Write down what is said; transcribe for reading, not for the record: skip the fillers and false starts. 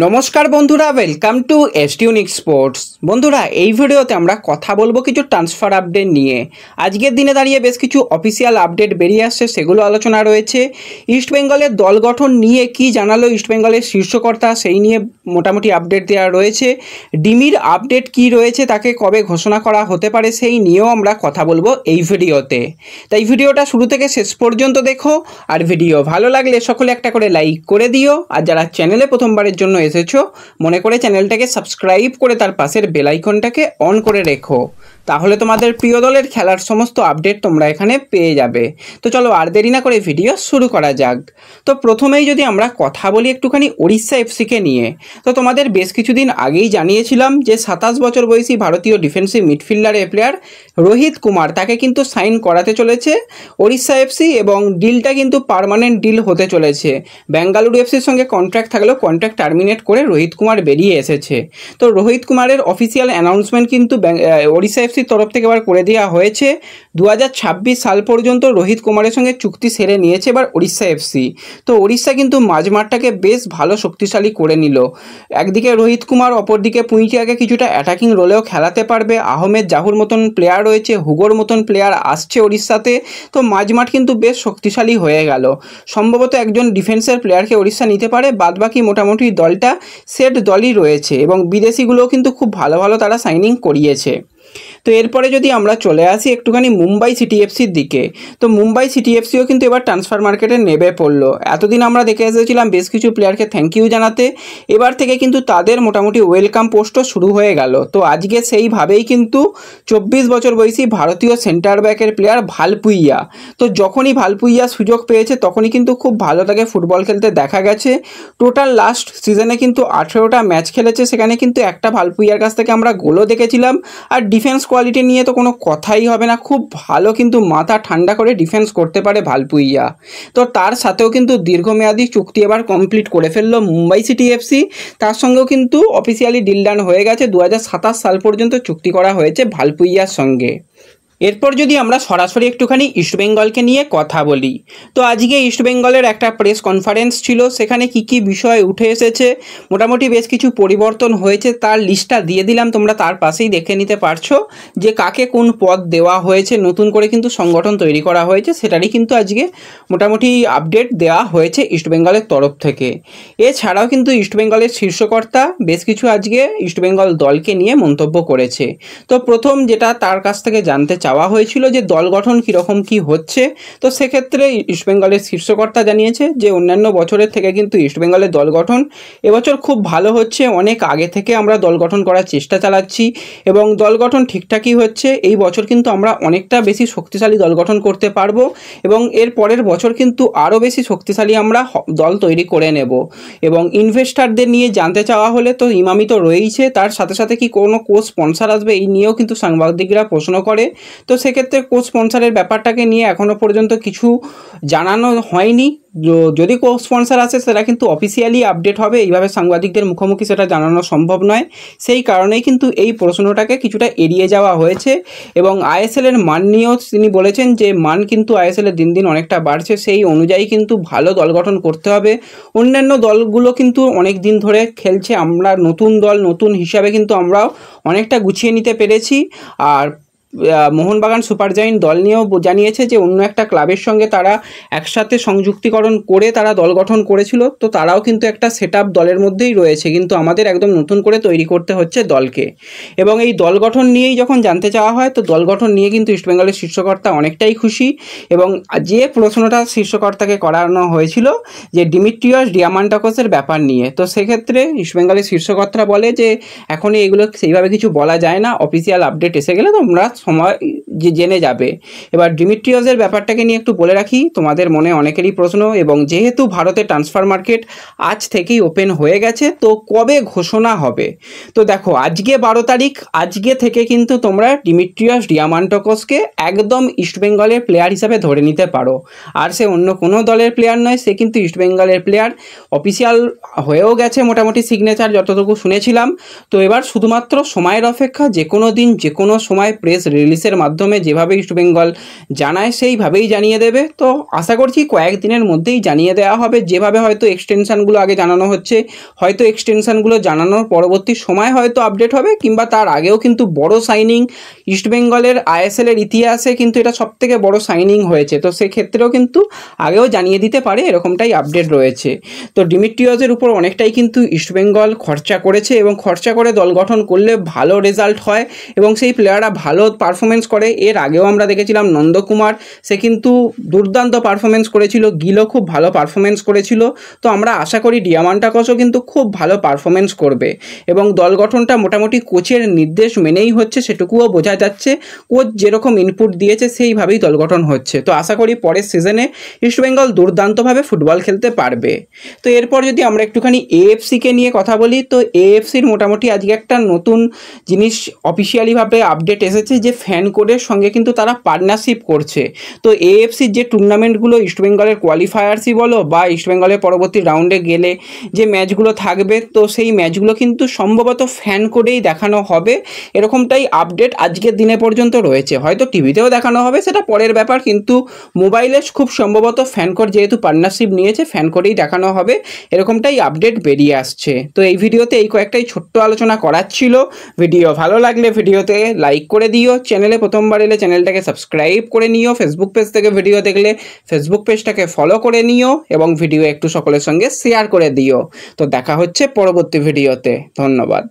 নমস্কার বন্ধুরা, welcome to এসটিউনিক sports. বন্ধুরা, এই ভিডিওতে আমরা কথা বলবো কিছু ট্রান্সফার আপডেট নিয়ে। আজকের দিনে দাঁড়িয়ে বেশ কিছু অফিসিয়াল আপডেট বেরিয়ে আসছে, সেগুলো আলোচনা রয়েছে। ইস্টবেঙ্গলের দল গঠন নিয়ে কি জানালো ইস্টবেঙ্গলের শীর্ষকর্তা, সেই নিয়ে মোটামুটি আপডেট দেওয়া রয়েছে। ডিমির আপডেট কি রয়েছে, তাকে কবে ঘোষণা করা হতে পারে, সেই নিয়েও আমরা কথা বলবো এই ভিডিওতে। তাই ভিডিওটা শুরু থেকে শেষ পর্যন্ত দেখো, আর ভিডিও ভালো লাগলে সকলে একটা করে লাইক করে দিও। আর যারা চ্যানেলে প্রথমবারের জন্য এসেছো, মনে করে চ্যানেলটাকে সাবস্ক্রাইব করে তার পাশের বেল আইকনটাকে অন করে রেখো, তাহলে তোমাদের প্রিয় দলের খেলার সমস্ত আপডেট তোমরা এখানে পেয়ে যাবে। তো চলো আর দেরি না করে ভিডিও শুরু করা যাক। তো প্রথমেই যদি আমরা কথা বলি একটুখানি ওড়িশা এফসিকে নিয়ে, তো তোমাদের বেশ কিছুদিন আগেই জানিয়েছিলাম যে 27 বছর বয়সী ভারতীয় ডিফেন্সিভ মিডফিল্ডারের প্লেয়ার রোহিত কুমার, তাকে কিন্তু সাইন করাতে চলেছে ওড়িশা এফসি, এবং ডিলটা কিন্তু পার্মানেন্ট ডিল হতে চলেছে। বেঙ্গালুরু এফসির সঙ্গে কন্ট্রাক্ট থাকলেও কন্ট্রাক্ট টার্মিনেট করে রোহিত কুমার বেরিয়ে এসেছে। তো রোহিত কুমারের অফিসিয়াল অ্যানাউন্সমেন্ট কিন্তু ওড়িশা এফসির তরফ থেকে এবার করে দেওয়া হয়েছে। 2026 সাল পর্যন্ত রোহিত কুমারের সঙ্গে চুক্তি সেরে নিয়েছে এবার ওড়িশা এফসি। তো ওড়িশা কিন্তু মাঝমাঠটাকে বেশ ভালো শক্তিশালী করে নিল। একদিকে রোহিত কুমার, অপরদিকে পুঁইটিয়াকে কিছুটা অ্যাটাকিং রোলেও খেলাতে পারবে। আহমেদ জাহুর মতন প্লেয়ার রয়েছে, হুগোর মতন প্লেয়ার আসছে ওড়িশাতে। তো মাঝমাঠ কিন্তু বেশ শক্তিশালী হয়ে গেল। সম্ভবত একজন ডিফেন্সের প্লেয়ারকে ওড়িশা নিতে পারে, বাদবাকি মোটামুটি দলটা সেট দলই রয়েছে, এবং বিদেশিগুলোও কিন্তু খুব ভালো ভালো তারা সাইনিং করিয়েছে। তো এরপরে যদি আমরা চলে আসি একটুখানি মুম্বাই সিটি এফসির দিকে, তো মুম্বাই সিটি এফসিও কিন্তু এবার ট্রান্সফার মার্কেটে নেমে পড়লো। এতদিন আমরা দেখে এসেছিলাম বেশ কিছু প্লেয়ারকে থ্যাংক ইউ জানাতে, এবার থেকে কিন্তু তাদের মোটামুটি ওয়েলকাম পোস্টও শুরু হয়ে গেল। তো আজকে সেইভাবেই কিন্তু 24 বছর বয়সী ভারতীয় সেন্টার ব্যাকের প্লেয়ার ভালপুইয়া, তো যখনই ভালপুইয়া সুযোগ পেয়েছে তখনই কিন্তু খুব ভালো তাকে ফুটবল খেলতে দেখা গেছে। টোটাল লাস্ট সিজনে কিন্তু 18টা ম্যাচ খেলেছে, সেখানে কিন্তু একটা ভালপুইয়ার কাছ থেকে আমরা গোলও দেখেছিলাম। আর ডিফেন্স কোয়ালিটি নিয়ে তো কোনো কথাই হবে না, খুব ভালো কিন্তু মাথা ঠান্ডা করে ডিফেন্স করতে পারে ভালপুইয়া। তো তার সাথেও কিন্তু দীর্ঘমেয়াদী চুক্তি এবার কমপ্লিট করে ফেললো মুম্বাই সিটি এফসি। তার সঙ্গেও কিন্তু অফিসিয়ালি ডিল ডান হয়ে গেছে, 2027 সাল পর্যন্ত চুক্তি করা হয়েছে ভালপুইয়ার সঙ্গে। এরপর যদি আমরা সরাসরি একটুখানি ইস্টবেঙ্গলকে নিয়ে কথা বলি, তো আজকে ইস্টবেঙ্গলের একটা প্রেস কনফারেন্স ছিল, সেখানে কি কি বিষয় উঠে এসেছে, মোটামুটি বেশ কিছু পরিবর্তন হয়েছে, তার লিস্টটা দিয়ে দিলাম, তোমরা তার পাশেই দেখে নিতে পারছো যে কাকে কোন পদ দেওয়া হয়েছে। নতুন করে কিন্তু সংগঠন তৈরি করা হয়েছে, সেটারই কিন্তু আজকে মোটামুটি আপডেট দেওয়া হয়েছে ইস্টবেঙ্গলের তরফ থেকে। এছাড়াও কিন্তু ইস্টবেঙ্গলের শীর্ষকর্তা বেশ কিছু আজকে ইস্টবেঙ্গল দলকে নিয়ে মন্তব্য করেছে। তো প্রথম যেটা তার কাছ থেকে জানতে চাওয়া হয়েছিল যে দল গঠন কীরকম কী হচ্ছে, তো সেক্ষেত্রে ইস্টবেঙ্গলের শীর্ষকর্তা জানিয়েছে যে অন্যান্য বছরের থেকে কিন্তু ইস্টবেঙ্গলের দল গঠন এবছর খুব ভালো হচ্ছে। অনেক আগে থেকে আমরা দল গঠন করার চেষ্টা চালাচ্ছি এবং দল গঠন ঠিকঠাকই হচ্ছে। এই বছর কিন্তু আমরা অনেকটা বেশি শক্তিশালী দল গঠন করতে পারবো, এবং এর পরের বছর কিন্তু আরও বেশি শক্তিশালী আমরা দল তৈরি করে নেব। এবং ইনভেস্টারদের নিয়ে জানতে চাওয়া হলে তো ইমামি তো রয়েইছে, তার সাথে সাথে কি কোনো কোচ স্পন্সার আসবে এই নিয়েও কিন্তু সাংবাদিকরা প্রশ্ন করে। তো সেক্ষেত্রে কোচ স্পন্সারের ব্যাপারটাকে নিয়ে এখনও পর্যন্ত কিছু জানানো হয়নি। যদি কোচ স্পন্সার আসে সেটা কিন্তু অফিসিয়ালি আপডেট হবে, এইভাবে সাংবাদিকদের মুখোমুখি সেটা জানানো সম্ভব নয়। সেই কারণেই কিন্তু এই প্রশ্নটাকে কিছুটা এড়িয়ে যাওয়া হয়েছে। এবং আইএসএলের মান নিয়েও তিনি বলেছেন যে মান কিন্তু আইএসএলের দিন দিন অনেকটা বাড়ছে, সেই অনুযায়ী কিন্তু ভালো দল গঠন করতে হবে। অন্যান্য দলগুলো কিন্তু অনেক দিন ধরে খেলছে, আমরা নতুন দল, নতুন হিসাবে কিন্তু আমরাও অনেকটা গুছিয়ে নিতে পেরেছি। আর মোহনবাগান সুপার জায়েন্ট দল নিয়েও জানিয়েছে যে অন্য একটা ক্লাবের সঙ্গে তারা একসাথে সংযুক্তিকরণ করে তারা দল গঠন করেছিল, তো তারাও কিন্তু একটা সেটআপ দলের মধ্যেই রয়েছে, কিন্তু আমাদের একদম নতুন করে তৈরি করতে হচ্ছে দলকে। এবং এই দল গঠন নিয়েই যখন জানতে চাওয়া হয়, তো দল গঠন নিয়ে কিন্তু ইস্টবেঙ্গলের শীর্ষকর্তা অনেকটাই খুশি। এবং যে প্রশ্নটা শীর্ষকর্তাকে করানো হয়েছিল যে ডিমিট্রিয়াস ডিয়ামান্টাকোসের ব্যাপার নিয়ে, তো সেক্ষেত্রে ইস্টবেঙ্গলের শীর্ষকর্তারা বলে যে এখনই এগুলো সেইভাবে কিছু বলা যায় না, অফিসিয়াল আপডেট এসে গেলে তোমরা সময় জেনে যাবে। এবার ডিমিট্রিয়াসের ব্যাপারটাকে নিয়ে একটু বলে রাখি, তোমাদের মনে অনেকেরই প্রশ্ন, এবং যেহেতু ভারতের ট্রান্সফার মার্কেট আজ থেকেই ওপেন হয়ে গেছে, তো কবে ঘোষণা হবে? তো দেখো আজকে 12 তারিখ, আজকে থেকে কিন্তু তোমরা ডিমিট্রিয়াস ডিয়ামান্টাকোসকে একদম ইস্টবেঙ্গলের প্লেয়ার হিসাবে ধরে নিতে পারো। আর সে অন্য কোনো দলের প্লেয়ার নয়, সে কিন্তু ইস্টবেঙ্গলের প্লেয়ার। অফিসিয়াল হয়েও গেছে মোটামুটি সিগনেচার যতটুকু শুনেছিলাম। তো এবার শুধুমাত্র সময়ের অপেক্ষা, যে কোনো দিন যে কোনো সময় প্রেস রিলিজের মাধ্যমে যেভাবে ইস্টবেঙ্গল জানায় সেইভাবেই জানিয়ে দেবে। তো আশা করছি কয়েকদিনের মধ্যেই জানিয়ে দেওয়া হবে। যেভাবে হয়তো এক্সটেনশানগুলো আগে জানানো হচ্ছে, হয়তো এক্সটেনশানগুলো জানানোর পরবর্তী সময় হয়তো আপডেট হবে, কিংবা তার আগেও কিন্তু বড় সাইনিং ইস্টবেঙ্গলের আইএসএলের ইতিহাসে কিন্তু এটা সবথেকে বড় সাইনিং হয়েছে। তো সেক্ষেত্রেও কিন্তু আগেও জানিয়ে দিতে পারে, এরকমটাই আপডেট রয়েছে। তো ডিমিট্রিয়াসের উপর অনেকটাই কিন্তু ইস্টবেঙ্গল খরচা করেছে, এবং খরচা করে দল গঠন করলে ভালো রেজাল্ট হয় এবং সেই প্লেয়াররা ভালো পারফরমেন্স করে। এর আগেও আমরা দেখেছিলাম নন্দকুমার, সে কিন্তু দুর্দান্ত পারফরমেন্স করেছিল, গিলও খুব ভালো পারফরমেন্স করেছিল। তো আমরা আশা করি ডিয়ামান্টাকসও কিন্তু খুব ভালো পারফরমেন্স করবে, এবং দল গঠনটা মোটামুটি কোচের নির্দেশ মেনেই হচ্ছে, সেটুকুও বোঝা যাচ্ছে। কোচ যেরকম ইনপুট দিয়েছে সেইভাবেই দল গঠন হচ্ছে। তো আশা করি পরের সিজনে ইস্টবেঙ্গল দুর্দান্তভাবে ফুটবল খেলতে পারবে। তো এরপর যদি আমরা একটুখানি এএফসিকে নিয়ে কথা বলি, তো এএফসির মোটামুটি আজকে একটা নতুন জিনিস অফিসিয়ালিভাবে আপডেট এসেছে যে ফ্যান কোডের সঙ্গে কিন্তু তারা পার্টনারশিপ করছে। তো এএফসির যে টুর্নামেন্টগুলো ইস্টবেঙ্গলের কোয়ালিফায়ার্সই বলো বা ইস্টবেঙ্গলের পরবর্তী রাউন্ডে গেলে যে ম্যাচগুলো থাকবে, তো সেই ম্যাচগুলো কিন্তু সম্ভবত ফ্যান কোডেই দেখানো হবে, এরকমটাই আপডেট আজকের দিনে পর্যন্ত রয়েছে। হয়তো টিভিতেও দেখানো হবে, সেটা পরের ব্যাপার, কিন্তু মোবাইলে খুব সম্ভবত ফ্যান কোড যেহেতু পার্টনারশিপ নিয়েছে, ফ্যান কোডেই দেখানো হবে, এরকমটাই আপডেট বেরিয়ে আসছে। তো এই ভিডিওতে এই কয়েকটাই ছোট্ট আলোচনা করার ছিল। ভিডিও ভালো লাগলে ভিডিওতে লাইক করে দিও, চ্যানেলে প্রথমবার এলে চ্যানেলটাকে সাবস্ক্রাইব করে নিও, ফেসবুক পেজ থেকে ভিডিও দেখলে ফেসবুক পেজটাকে ফলো করে নিও, এবং ভিডিও একটু সকলের সঙ্গে শেয়ার করে দিও। তো দেখা হচ্ছে পরবর্তী ভিডিওতে। ধন্যবাদ।